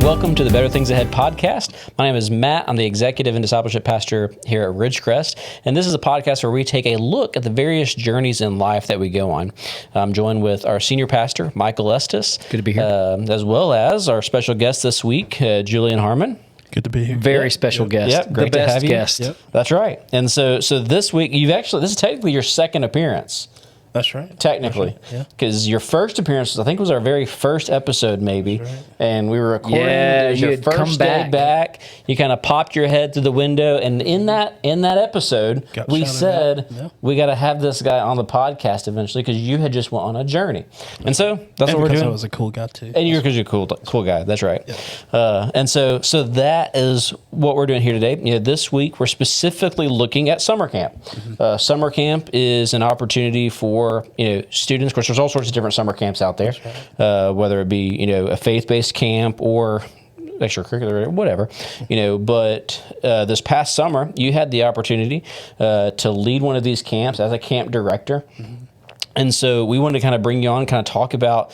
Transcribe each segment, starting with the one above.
Welcome to the Better Things Ahead podcast. My name is Matt. I'm the executive and discipleship pastor here at Ridgecrest, and this is a podcast where we take a look at the various journeys in life that we go on. I'm joined with our senior pastor, Michael Estes. Good to be here. As well as our special guest this week, Julian Harmon. Good to be here. Very special guest. Yep, great the to best have you. guest. Yep. That's right. And so this week, this is technically your second appearance. That's right. Technically, because your first appearance, I think, was our very first episode, maybe, That's right. and we were recording. Yeah, it was you your had first come day back. You kind of popped your head through the window, and in that episode, Got we shouted said out. Yeah. we got to have this guy on the podcast eventually because you had just went on a journey, and so that's And what we're because doing. I was a cool guy too. And because you're a cool guy. That's right. And so that is what we're doing here today. This week we're specifically looking at summer camp. Summer camp is an opportunity for students. Of course, there's all sorts of different summer camps out there, whether it be a faith-based camp or extracurricular, whatever. But this past summer, you had the opportunity to lead one of these camps as a camp director. And so we wanted to kind of bring you on, kind of talk about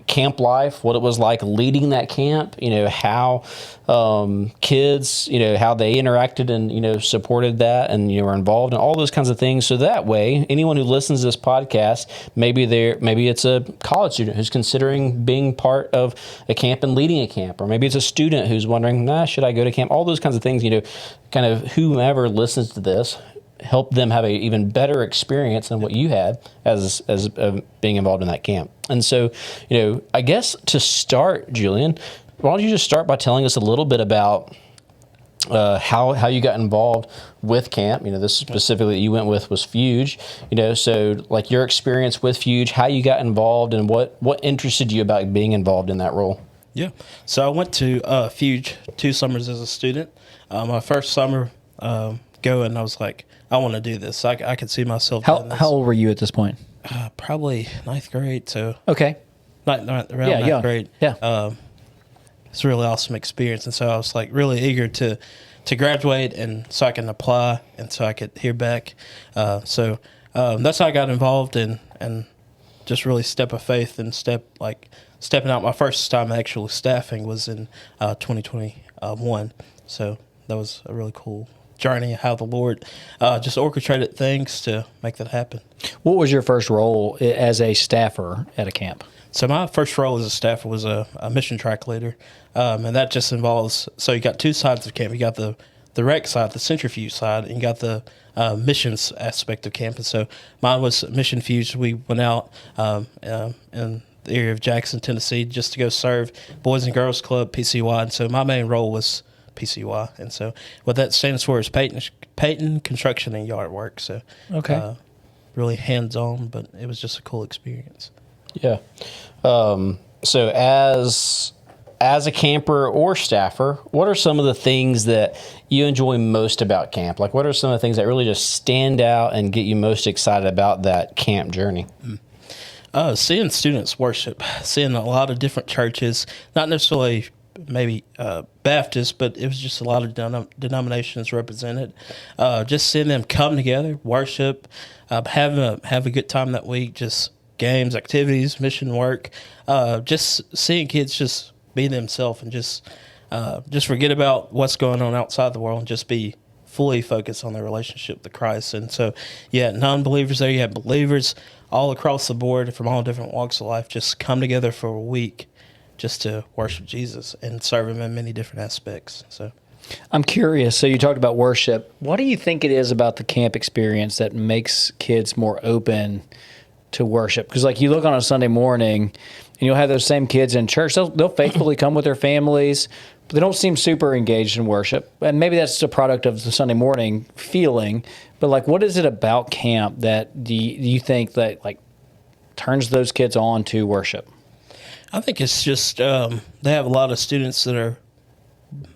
camp life, what it was like leading that camp, how kids, how they interacted and, supported that and, were involved in all those kinds of things. So that way, anyone who listens to this podcast, maybe it's a college student who's considering being part of a camp and leading a camp, or maybe it's a student who's wondering, should I go to camp? All those kinds of things, kind of whomever listens to this, help them have a even better experience than what you had as being involved in that camp. And so, I guess to start, Julian, why don't you just start by telling us a little bit about how you got involved with camp? This specifically that you went with was FUGE. So like your experience with FUGE, how you got involved, and what interested you about being involved in that role. Yeah. So I went to FUGE 2 summers as a student. My first summer going, I was like, I want to do this. I could see myself doing this. How old were you at this point? Probably 9th grade. So Okay. around Yeah, 9th young. grade. Yeah. It's a really awesome experience. And so I was like really eager to graduate, and so I can apply and so I could hear back. So that's how I got involved and just really step of faith and stepping out. My first time actually staffing was in 2021. So that was a really cool journey, how the Lord just orchestrated things to make that happen. What was your first role as a staffer at a camp? So my first role as a staffer was a mission track leader, and that just involves, so you got 2 sides of camp. You got the rec side, the centrifuge side, and you got the missions aspect of camp. And so mine was mission FUGE. We went out in the area of Jackson, Tennessee, just to go serve Boys and Girls Club, PCY. And so my main role was PCY. And so what that stands for is Peyton Construction and Yard Work. So Okay. really hands-on, but it was just a cool experience. Yeah. So as a camper or staffer, what are some of the things that you enjoy most about camp? Like, what are some of the things that really just stand out and get you most excited about that camp journey? Seeing students worship, seeing a lot of different churches, not necessarily maybe Baptist, but it was just a lot of denominations represented. Just seeing them come together, worship, have a good time that week, just games, activities, mission work, just seeing kids just be themselves and just forget about what's going on outside the world and just be fully focused on their relationship with Christ. And so, non-believers there, you have believers all across the board from all different walks of life, just come together for a week just to worship Jesus and serve Him in many different aspects. So, I'm curious. So you talked about worship. What do you think it is about the camp experience that makes kids more open to worship? Because like you look on a Sunday morning and you'll have those same kids in church. They'll faithfully come with their families, but they don't seem super engaged in worship. And maybe that's a product of the Sunday morning feeling. But like, what is it about camp that do you think that like turns those kids on to worship? I think it's just they have a lot of students that are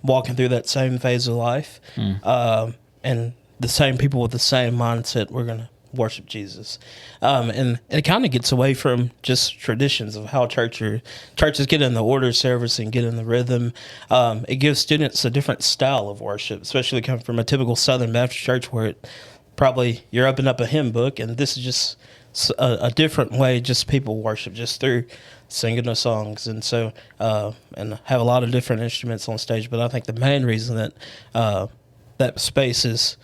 walking through that same phase of life, and the same people with the same mindset. We're going to worship Jesus, and it kind of gets away from just traditions of how churches get in the order of service and get in the rhythm. It gives students a different style of worship, especially coming from a typical Southern Baptist church where it probably you're opening up a hymn book and this is just a different way. Just people worship just through singing the songs, and so and have a lot of different instruments on stage. But I think the main reason that that space is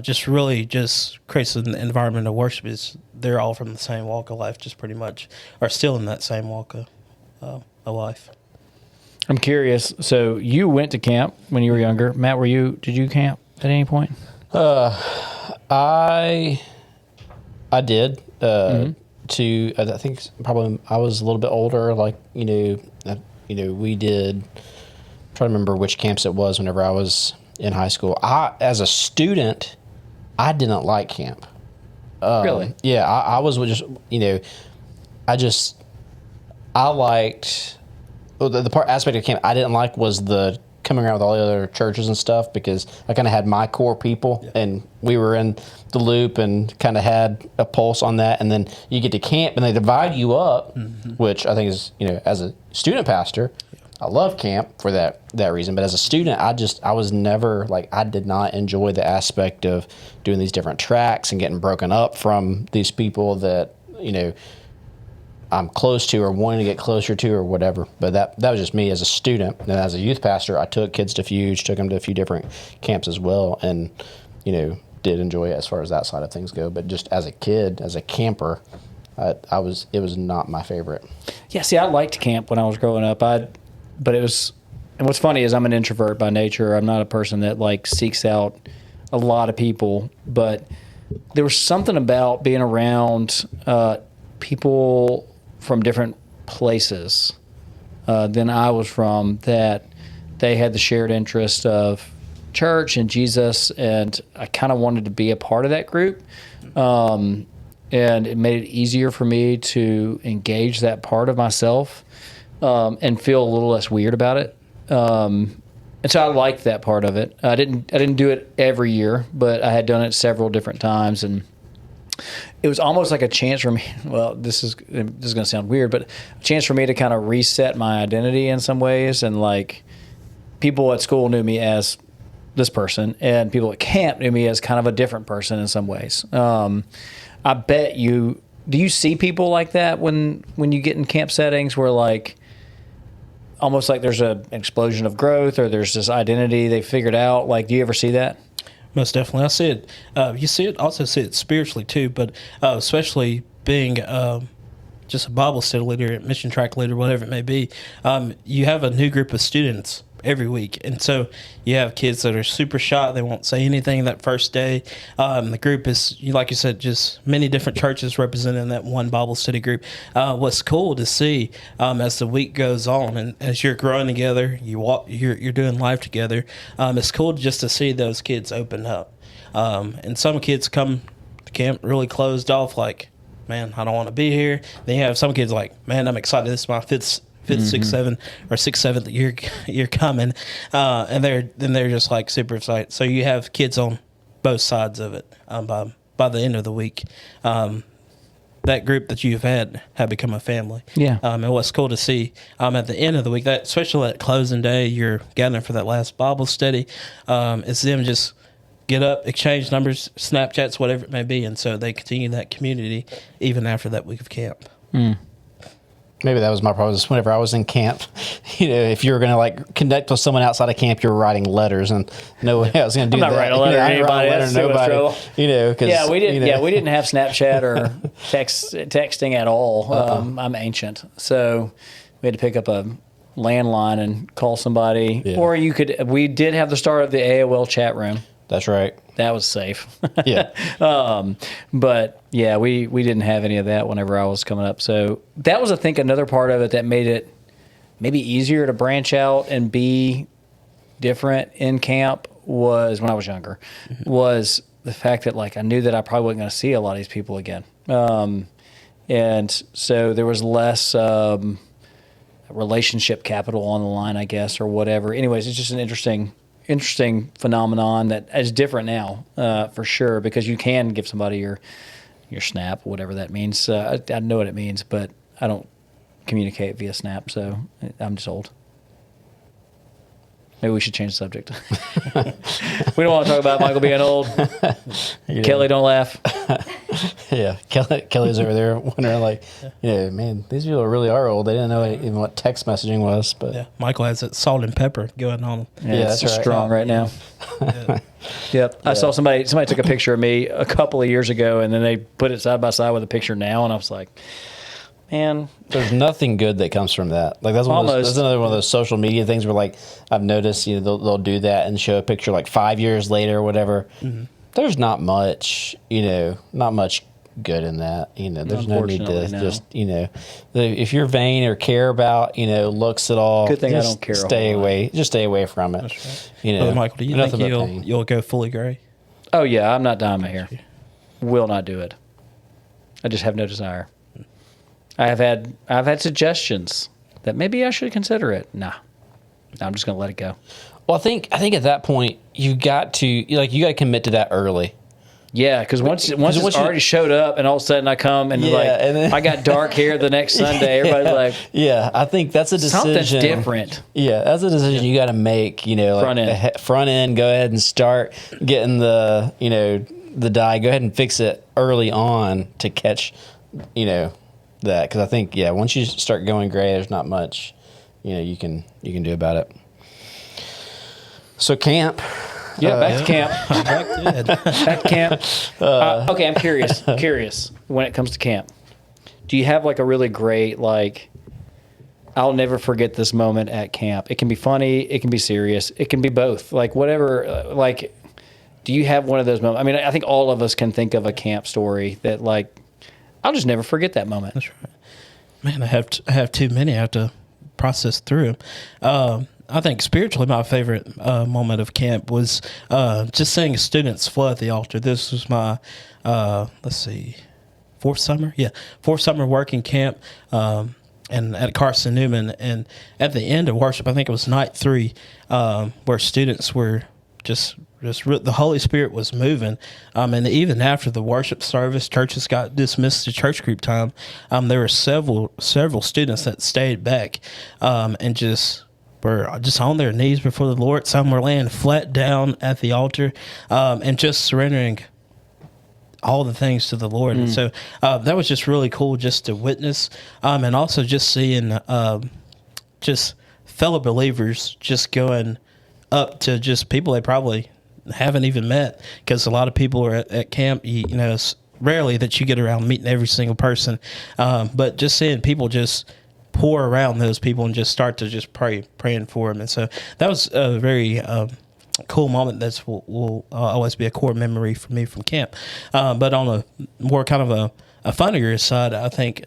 just really just creates an environment of worship is they're all from the same walk of life, just pretty much are still in that same walk of life. I'm curious. So you went to camp when you were younger. Matt, did you camp at any point? I did. I think probably I was a little bit older. Like we did. I'm trying to remember which camps it was. Whenever I was in high school, as a student, I didn't like camp. Really? Yeah, I was just I liked. Well, the part aspect of camp I didn't like was the coming around with all the other churches and stuff, because I kind of had my core people, and we were in the loop and kind of had a pulse on that. And then you get to camp and they divide you up, which I think is, as a student pastor, I love camp for that reason. But as a student, I was never I did not enjoy the aspect of doing these different tracks and getting broken up from these people that, I'm close to or wanting to get closer to or whatever. But that was just me as a student. And as a youth pastor, I took kids to FUGE, took them to a few different camps as well, and, did enjoy it as far as that side of things go. But just as a kid, as a camper, it was not my favorite. Yeah, see, I liked camp when I was growing up. And what's funny is I'm an introvert by nature. I'm not a person that seeks out a lot of people, but there was something about being around people from different places than I was from, that they had the shared interest of church and Jesus, and I kind of wanted to be a part of that group. And it made it easier for me to engage that part of myself and feel a little less weird about it. And so I liked that part of it. I didn't do it every year, but I had done it several different times, and it was almost like a chance for me. Well, this is going to sound weird, but a chance for me to kind of reset my identity in some ways. And people at school knew me as this person, and people at camp knew me as kind of a different person in some ways. I bet do you see people like that when you get in camp settings where almost like there's an explosion of growth, or there's this identity they figured out? Do you ever see that? Most definitely. I see it. You see it, also see it spiritually too, but especially being just a Bible study leader, mission track leader, whatever it may be, you have a new group of students every week. And so you have kids that are super shy. They won't say anything that first day. The group is, like you said, just many different churches represented in that one Bible study group. What's cool to see as the week goes on, and as you're growing together, you're doing life together, it's cool just to see those kids open up. And some kids come to camp really closed off, man, I don't want to be here. Then you have some kids man, I'm excited. This is my fifth, sixth, seventh year coming, and they're just super excited. So you have kids on both sides of it. By the end of the week, that group that you've had have become a family. Yeah. And what's cool to see at the end of the week, that especially that closing day, you're gathering for that last Bible study, is them just get up, exchange numbers, Snapchats, whatever it may be, and so they continue that community even after that week of camp. Maybe that was my problem. Whenever I was in camp, if you were going to connect with someone outside of camp, you were writing letters, and no way I was going to do that. I'm not writing a letter to anybody. That's too much trouble. Cause, we didn't. We didn't have Snapchat or texting at all. I'm ancient, so we had to pick up a landline and call somebody, or you could. We did have the start of the AOL chat room. That's right. That was safe. Yeah. But yeah, we didn't have any of that whenever I was coming up. So that was, I think, another part of it that made it maybe easier to branch out and be different in camp, was when I was younger, was the fact that I knew that I probably wasn't going to see a lot of these people again. And so there was less relationship capital on the line, I guess, or whatever. Anyways, it's just an interesting phenomenon that is different now, for sure, because you can give somebody your Snap, whatever that means. I know what it means, but I don't communicate via Snap, so I'm just old. Maybe we should change the subject. We don't want to talk about Michael being old. Kelly, don't laugh. Yeah, Kelly's over there wondering, like, man, these people really are old. They didn't know even what text messaging was. But Yeah, Michael has that salt and pepper going on him. Yeah, that's it's right. strong right now. Yep. I saw somebody took a picture of me a couple of years ago, and then they put it side by side with a picture now, and I was like, man, there's nothing good that comes from that. Like, that's another one of those social media things where, like, I've noticed, they'll do that and show a picture like 5 years later or whatever. Mm-hmm. There's not much good in that. There's no need to just, if you're vain or care about, looks at all. Good thing I don't care. Stay away. Just stay away from it. That's right. Brother Michael, do you think you'll go fully gray? Oh yeah, I'm not dyeing my hair. Will not do it. I just have no desire. I've had suggestions that maybe I should consider it. Nah, I'm just gonna let it go. Well, I think at that point you got to commit to that early. Yeah, because once it's already showed up, and all of a sudden I come and and then, I got dark hair the next Sunday. Everybody's like, yeah, I think that's a decision. Something's different. Yeah, that's a decision you got to make. Front end. Go ahead and start getting the the dye. Go ahead and fix it early on to catch that, because I think once you start going gray, there's not much you can do about it. So camp. Yeah, back to camp. Back to camp. Okay, I'm curious when it comes to camp. Do you have like a really great, like, I'll never forget this moment at camp? It can be funny, it can be serious, it can be both. Like, whatever, do you have one of those moments? I mean, I think all of us can think of a camp story that, like, I'll just never forget that moment. That's right. Man, I have too many. I have to process through them. I think spiritually my favorite moment of camp was just seeing students flood the altar. This was my, fourth summer working camp and at Carson Newman. And at the end of worship, I think it was night 3, where students were just the Holy Spirit was moving. And even after the worship service, churches got dismissed to church group time. There were several students that stayed back and just were just on their knees before the Lord. Some were laying flat down at the altar and just surrendering all the things to the Lord. And so that was just really cool just to witness, and also just seeing just fellow believers just going up to just people they probably haven't even met, because a lot of people are at camp, it's rarely that you get around meeting every single person, but just seeing people just pour around those people and just start to just praying for them. And so that was a very cool moment that will always be a core memory for me from camp. But on a more kind of a funnier side, I think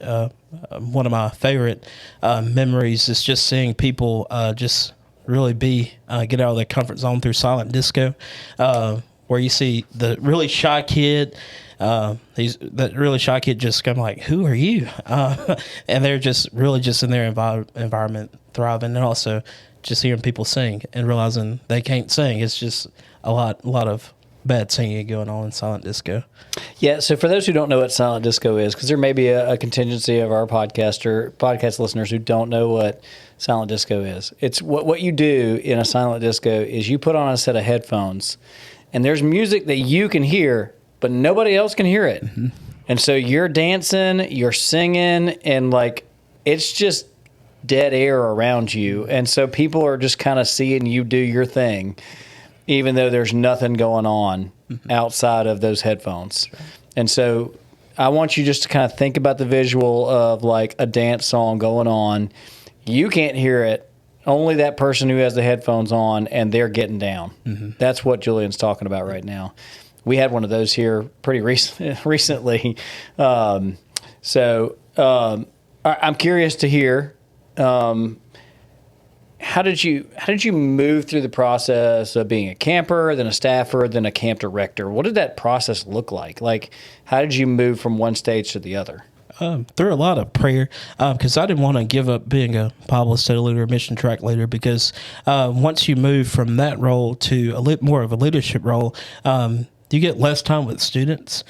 one of my favorite memories is just seeing people just really get out of their comfort zone through silent disco, where you see the really shy kid. That really shy kid just kind of like, who are you? And they're just really just in their environment thriving, and also just hearing people sing and realizing they can't sing. It's just a lot of bad singing going on in silent disco. Yeah, so for those who don't know what silent disco is, because there may be a contingency of our podcast listeners who don't know what silent disco is. It's what you do in a silent disco is you put on a set of headphones, and there's music that you can hear, but nobody else can hear it. Mm-hmm. And so you're dancing, you're singing, and like it's just dead air around you. And so people are just kind of seeing you do your thing, even though there's nothing going on outside of those headphones. Right. And so I want you just to kind of think about the visual of like a dance song going on. You can't hear it. Only that person who has the headphones on, and they're getting down. Mm-hmm. That's what Julian's talking about right now. We had one of those here pretty recently. I'm curious to hear, how did you move through the process of being a camper, then a staffer, then a camp director? What did that process look like? Like, how did you move from one stage to the other? Through a lot of prayer, because I didn't want to give up being a Bible study leader, mission track leader, because once you move from that role to more of a leadership role, you get less time with students,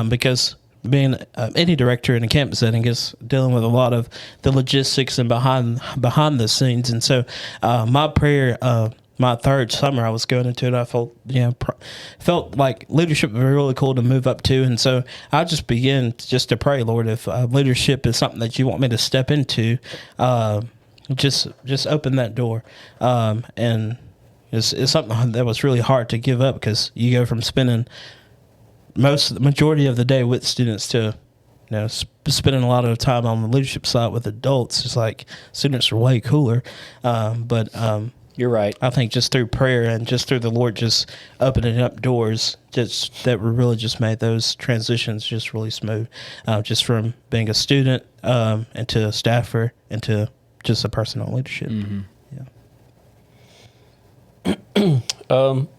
because being any director in a camp setting is dealing with a lot of the logistics and behind the scenes. And so my prayer my third summer I was going into it, I felt, felt like leadership would be really cool to move up to. And so I just began just to pray, Lord, if leadership is something that you want me to step into, just open that door. And it's something that was really hard to give up, because you go from spending the majority of the day with students to spending a lot of time on the leadership side with adults. It's like students are way cooler. But You're right. I think just through prayer and just through the Lord just opening up doors, that really just made those transitions just really smooth. Just from being a student into a staffer into just a person on leadership. Mm-hmm.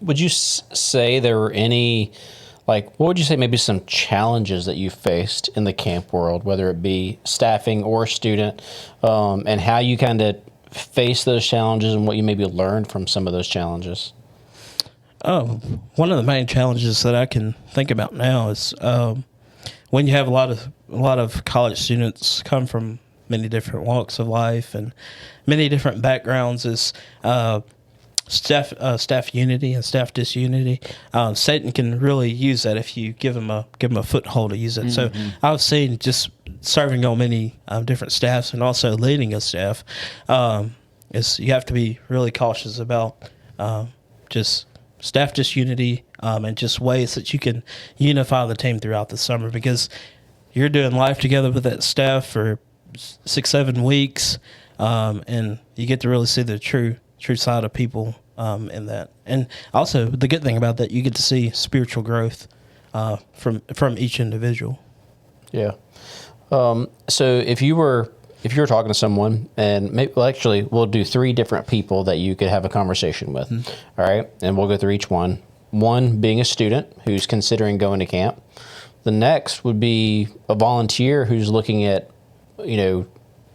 Would you say there were any, what would you say maybe some challenges that you faced in the camp world, whether it be staffing or student, and how you kind of face those challenges and what you maybe learned from some of those challenges? One of the main challenges that I can think about now is when you have a lot of college students come from many different walks of life and many different backgrounds, is staff unity and staff disunity. Satan can really use that if you give him a foothold to use it. Mm-hmm. So I've seen, just serving on many different staffs and also leading a staff, is you have to be really cautious about just staff disunity and just ways that you can unify the team throughout the summer, because you're doing life together with that staff for 6-7 weeks, and you get to really see the true side of people in that. And also, the good thing about that, you get to see spiritual growth from each individual. Yeah. So if you were talking to someone, and maybe, we'll do 3 different people that you could have a conversation with. Mm-hmm. All right, and we'll go through each one. One being a student who's considering going to camp. The next would be a volunteer who's looking at,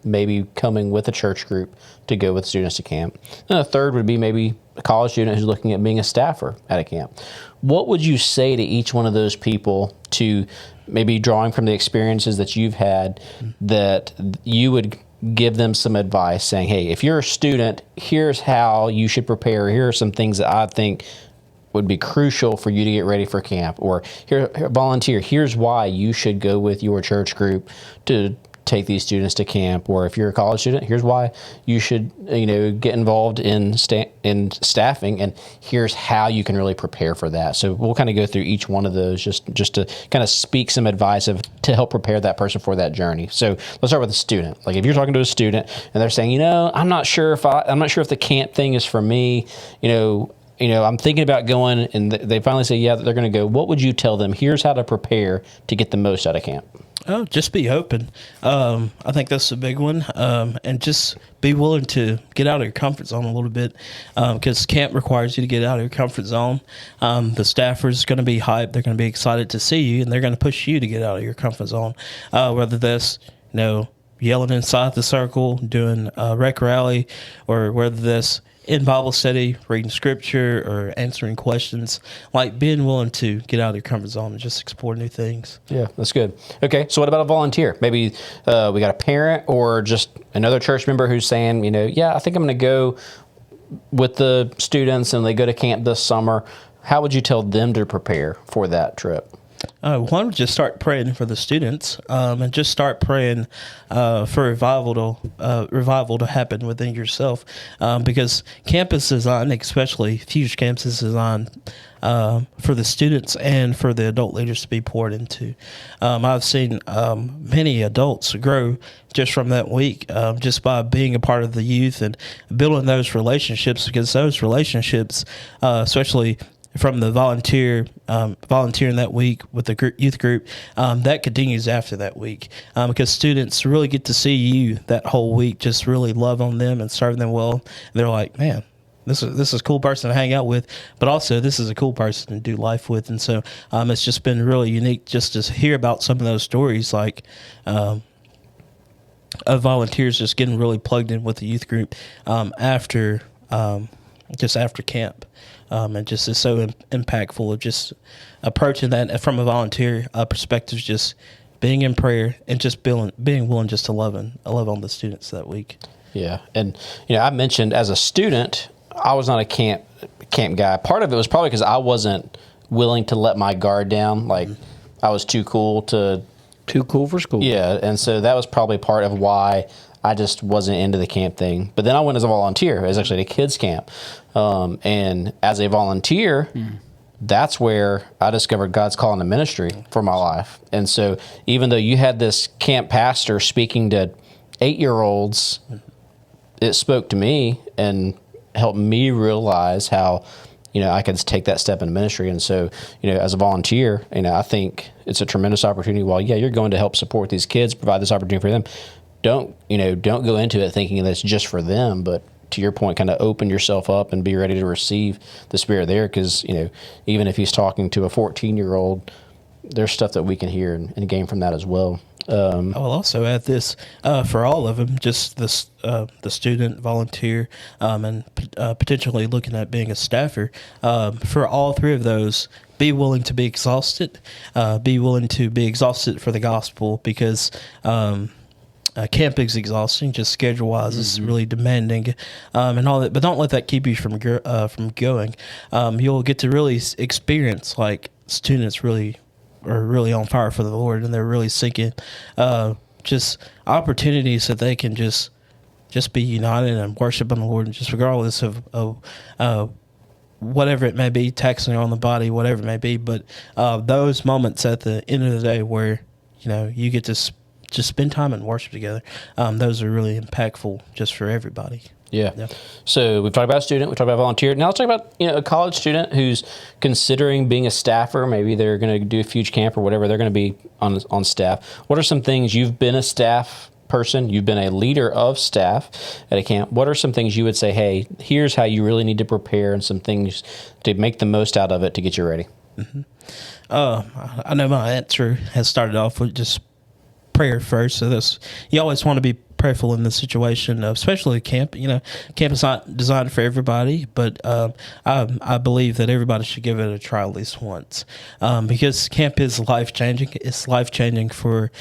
maybe coming with a church group to go with students to camp. And a third would be maybe a college student who's looking at being a staffer at a camp. What would you say to each one of those people, to maybe drawing from the experiences that you've had, that you would give them some advice saying, hey, if you're a student, here's how you should prepare. Here are some things that I think would be crucial for you to get ready for camp. Or here, volunteer, here's why you should go with your church group to take these students to camp. Or if you're a college student, here's why you should, get involved in staffing, and here's how you can really prepare for that. So we'll kind of go through each one of those just to kind of speak some advice to help prepare that person for that journey. So let's start with a student. If you're talking to a student and they're saying, I'm not sure if the camp thing is for me, I'm thinking about going, and they finally say, yeah, they're going to go. What would you tell them? Here's how to prepare to get the most out of camp. Oh, just be open. I think that's a big one. And just be willing to get out of your comfort zone a little bit, because camp requires you to get out of your comfort zone. The staffers going to be hyped. They're going to be excited to see you, and they're going to push you to get out of your comfort zone, whether that's, yelling inside the circle, doing a rec rally, or whether that's in Bible study, reading scripture, or answering questions. Being willing to get out of your comfort zone and just explore new things. Yeah, that's good. Okay, so what about a volunteer? Maybe we got a parent or just another church member who's saying, I think I'm going to go with the students and they go to camp this summer. How would you tell them to prepare for that trip? One would just start praying for the students, and just start praying for revival to happen within yourself, because camp is designed, especially FUGE Camps, is designed for the students and for the adult leaders to be poured into. I've seen many adults grow just from that week, just by being a part of the youth and building those relationships, because those relationships, especially from the volunteering that week with the youth group, that continues after that week, because students really get to see you that whole week, just really love on them and serve them well. They're like, man, this is a cool person to hang out with, but also this is a cool person to do life with. And so it's just been really unique just to hear about some of those stories, of volunteers just getting really plugged in with the youth group after camp. And just is so impactful of just approaching that from a volunteer perspective, just being in prayer and just being willing just to love on the students that week. Yeah, and I mentioned as a student, I was not a camp guy. Part of it was probably because I wasn't willing to let my guard down. Like, I was too cool for school. Yeah, and so that was probably part of why I just wasn't into the camp thing. But then I went as a volunteer. It was actually at a kids camp. And as a volunteer, that's where I discovered God's call into ministry for my life. And so even though you had this camp pastor speaking to 8-year-olds, it spoke to me and helped me realize how, I could take that step in ministry. And so, as a volunteer, I think it's a tremendous opportunity. While, you're going to help support these kids, provide this opportunity for them, don't go into it thinking that it's just for them, but to your point, kind of open yourself up and be ready to receive the Spirit there. Because, even if he's talking to a 14-year-old, there's stuff that we can hear and gain from that as well. I will also add this for all of them, just the student, volunteer, and potentially looking at being a staffer. For all three of those, be willing to be exhausted. Be willing to be exhausted for the gospel, because camp is exhausting, just schedule wise. It's really demanding, and all that. But don't let that keep you from going. You'll get to really experience, like, students really are really on fire for the Lord, and they're really seeking just opportunities that they can just be united and worship on the Lord, and just regardless of whatever it may be, taxing on the body, whatever it may be. But those moments at the end of the day where you get to just spend time and worship together, those are really impactful just for everybody. Yeah. So we've talked about a student, we talked about a volunteer. Now let's talk about a college student who's considering being a staffer. Maybe they're going to do a FUGE camp or whatever. They're going to be on staff. What are some things, you've been a staff person, you've been a leader of staff at a camp. What are some things you would say, hey, here's how you really need to prepare, and some things to make the most out of it to get you ready? I know my answer has started off with just prayer first. So you always want to be prayerful in the situation, especially camp. Camp is not designed for everybody, but I believe that everybody should give it a try at least once, because camp is life-changing. It's life-changing for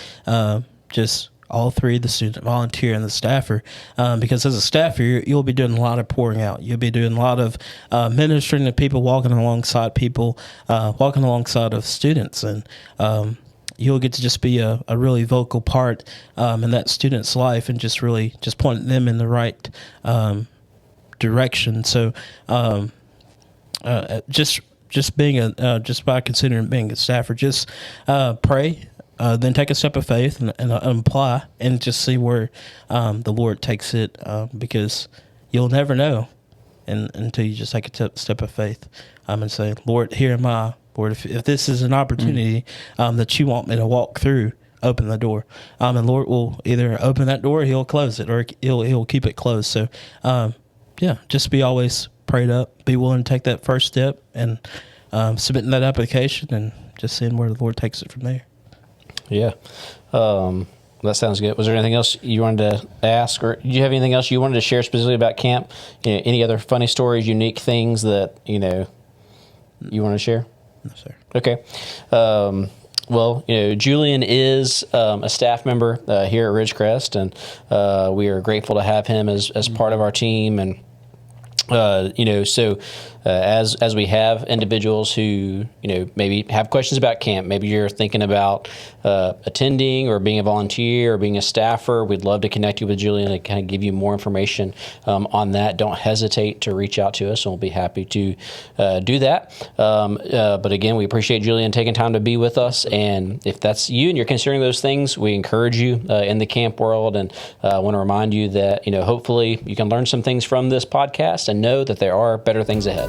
just all three, the student, volunteer, and the staffer, because as a staffer, you'll be doing a lot of pouring out. You'll be doing a lot of ministering to people, walking alongside people, walking alongside of students, and you'll get to just be a really vocal part in that student's life, and just really just point them in the right direction. So just being just by considering being a staffer, just pray, then take a step of faith and apply, and just see where the Lord takes it, because you'll never know until you just take a step of faith, and say, Lord, here am I. Lord, if this is an opportunity that you want me to walk through, open the door. And Lord will either open that door, or he'll close it, or he'll keep it closed. So, just be always prayed up, be willing to take that first step, and submitting that application, and just seeing where the Lord takes it from there. Yeah. That sounds good. Was there anything else you wanted to ask, or did you have anything else you wanted to share specifically about camp? Any other funny stories, unique things that, you want to share? No, sir. Okay. Well, Julian is a staff member here at Ridgecrest, and we are grateful to have him as part of our team. And so as we have individuals who maybe have questions about camp, maybe you're thinking about attending or being a volunteer or being a staffer, we'd love to connect you with Julian and kind of give you more information on that. Don't hesitate to reach out to us, and we'll be happy to do that. But again, we appreciate Julian taking time to be with us, and if that's you and you're considering those things, we encourage you in the camp world, and want to remind you that hopefully you can learn some things from this podcast and know that there are better things ahead.